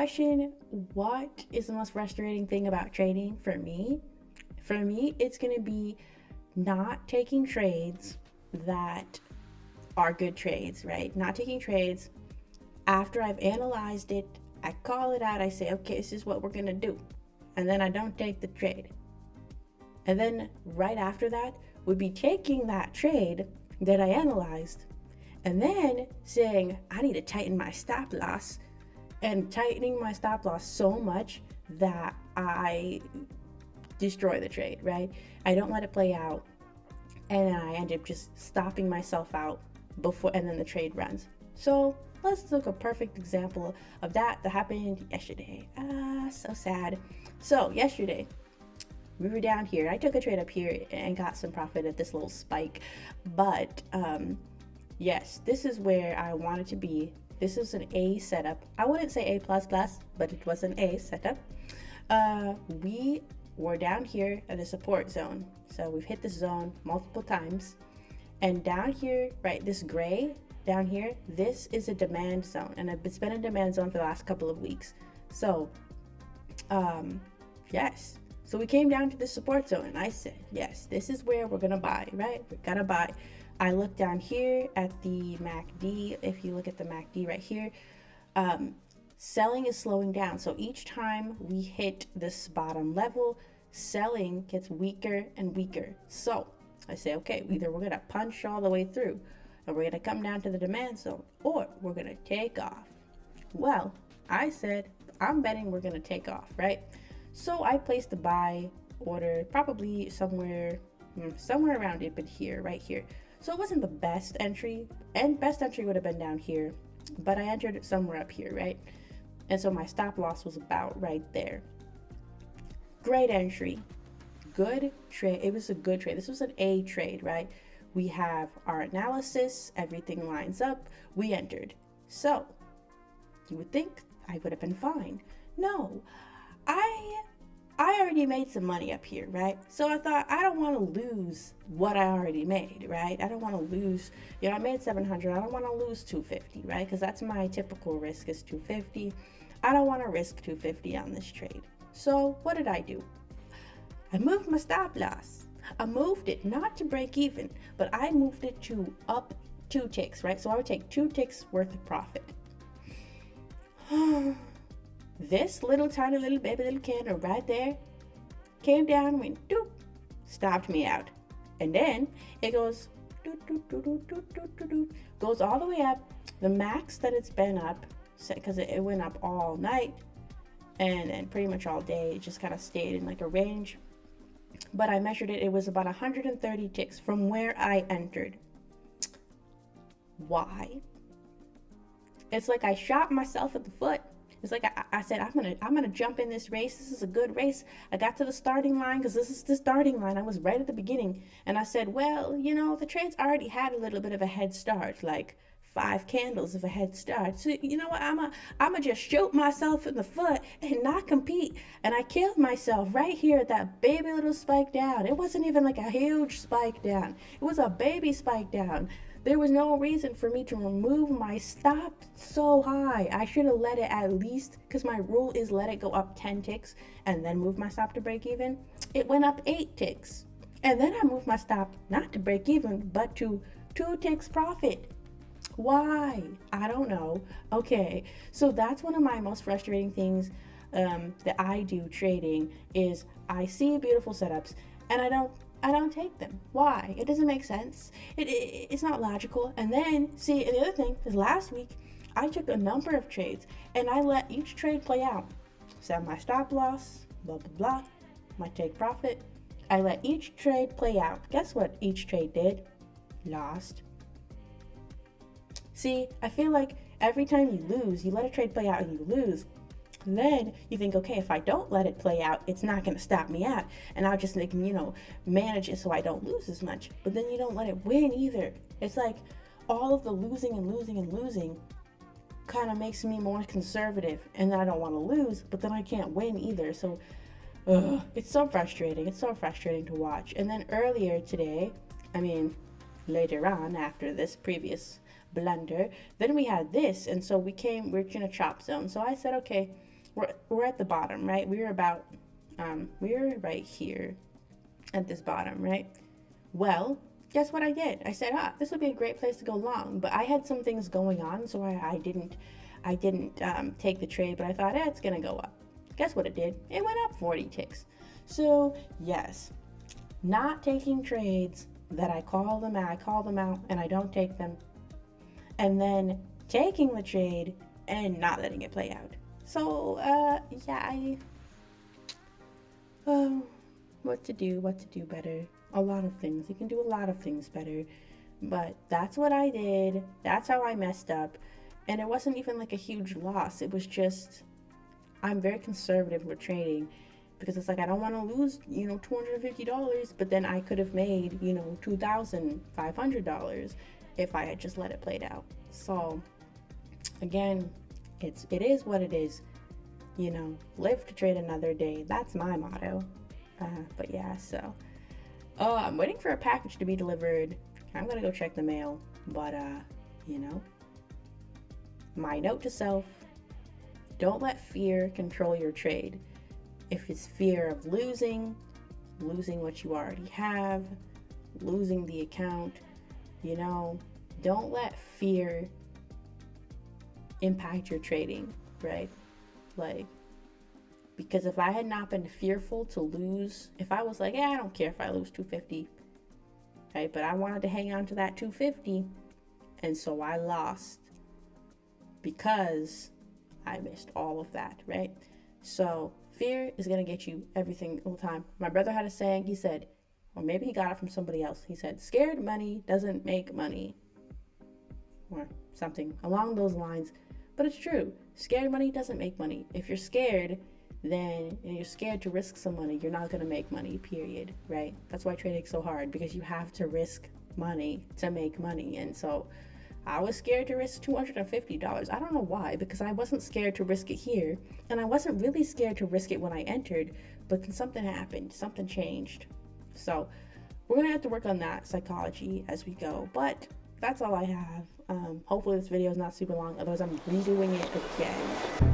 question, what is the most frustrating thing about trading for me? For me, it's going to be not taking trades that are good trades, right? Not taking trades after I've analyzed it, I call it out, I say, okay, this is what we're going to do. And then I don't take the trade. And then right after that would be taking that trade that I analyzed and then saying, I need to tighten my stop loss, and tightening my stop loss so much that I destroy the trade, right? I don't let it play out, and then I end up just stopping myself out before, and then the trade runs. So let's look a perfect example of that happened yesterday. So sad. So yesterday, we were down here. I took a trade up here and got some profit at this little spike. But yes, this is where I wanted to be. This is an A setup. I wouldn't say A++, but it was an A setup. We were down here at the support zone. So we've hit this zone multiple times. And down here, right, this gray down here, this is a demand zone. And it's been a demand zone for the last couple of weeks. So, yes. So we came down to the support zone and I said, yes, this is where we're going to buy, right? We're going to buy. I look down here at the MACD. If you look at the MACD right here, selling is slowing down. So each time we hit this bottom level, selling gets weaker and weaker. So I say, okay, either we're going to punch all the way through and we're going to come down to the demand zone, or we're going to take off. Well, I said, I'm betting we're going to take off, right? So I placed the buy order probably somewhere around it, but here, right here. So it wasn't the best entry, and best entry would have been down here, but I entered it somewhere up here, right? And so my stop loss was about right there. Great entry, good trade. It was a good trade. This was an A trade, right? We have our analysis, everything lines up, we entered. So you would think I would have been fine. No, I already made some money up here, right? So I thought, I don't want to lose what I already made, right? I don't want to lose, I made 700. I don't want to lose 250, right? Because that's my typical risk is 250. I don't want to risk 250 on this trade. So what did I do? I moved my stop loss. I moved it not to break even, but I moved it to up 2 ticks, right? So I would take 2 ticks worth of profit. This little tiny little baby little candle right there came down, went doop, stopped me out. And then it goes doop, doop, doop, doop, doop, doop, doop, doop, goes all the way up. The max that it's been up, because it went up all night and then pretty much all day, it just kind of stayed in like a range. But I measured it, it was about 130 ticks from where I entered. Why? It's like I shot myself in the foot. It's like I said, I'm gonna jump in this race. This is a good race. I got to the starting line because this is the starting line. I was right at the beginning, and I said, well, the trade's already had a little bit of a head start, like 5 candles of a head start. So you know what? I'ma just shoot myself in the foot and not compete. And I killed myself right here at that baby little spike down. It wasn't even like a huge spike down. It was a baby spike down. There was no reason for me to remove my stop so high. I should have let it at least, because my rule is let it go up 10 ticks and then move my stop to break even. It went up 8 ticks. And then I moved my stop not to break even, but to 2 ticks profit. Why? I don't know. Okay, so that's one of my most frustrating things that I do trading is I see beautiful setups and I don't take them. Why? It doesn't make sense. It's not logical. And then, see, and the other thing is last week, I took a number of trades and I let each trade play out. Set my stop loss, blah, blah, blah, my take profit. I let each trade play out. Guess what each trade did? Lost. See, I feel like every time you lose, you let a trade play out and you lose. Then you think, okay, if I don't let it play out, it's not going to stop me out. And I'll just, manage it so I don't lose as much. But then you don't let it win either. It's like all of the losing and losing and losing kind of makes me more conservative. And then I don't want to lose, but then I can't win either. So it's so frustrating. It's so frustrating to watch. And then earlier today, later on after this previous blunder, then we had this. And so we're in a chop zone. So I said, okay, we're at the bottom, right? We're right here at this bottom, right? Well, guess what I did? I said, this would be a great place to go long, but I had some things going on, so I didn't take the trade, but I thought, it's gonna go up. Guess what it did? It went up 40 ticks. So yes, not taking trades that I call them out and I don't take them, and then taking the trade and not letting it play out. So what to do better. A lot of things. You can do a lot of things better. But that's what I did. That's how I messed up. And it wasn't even like a huge loss. It was just, I'm very conservative with trading because it's like I don't want to lose, $250, but then I could have made, $2,500 if I had just let it play out. So again, it is what it is. Live to trade another day. That's my motto. But yeah, so I'm waiting for a package to be delivered. I'm gonna go check the mail. But my note to self: don't let fear control your trade. If it's fear of losing what you already have, losing the account, don't let fear impact your trading, right? Because if I had not been fearful to lose, if I was like, I don't care if I lose 250, right? But I wanted to hang on to that 250, and so I lost because I missed all of that, right? So fear is going to get you everything all the time. My brother had a saying, he said, or maybe he got it from somebody else. He said, scared money doesn't make money, or something along those lines. But it's true. Scared money doesn't make money. If you're scared, then you're scared to risk some money, you're not going to make money, period, right? That's why trading is so hard, because you have to risk money to make money. And so I was scared to risk $250. I don't know why, because I wasn't scared to risk it here, and I wasn't really scared to risk it when I entered, but then something happened, something changed. So we're going to have to work on that psychology as we go, but that's all I have. Hopefully this video is not super long, otherwise I'm redoing it again.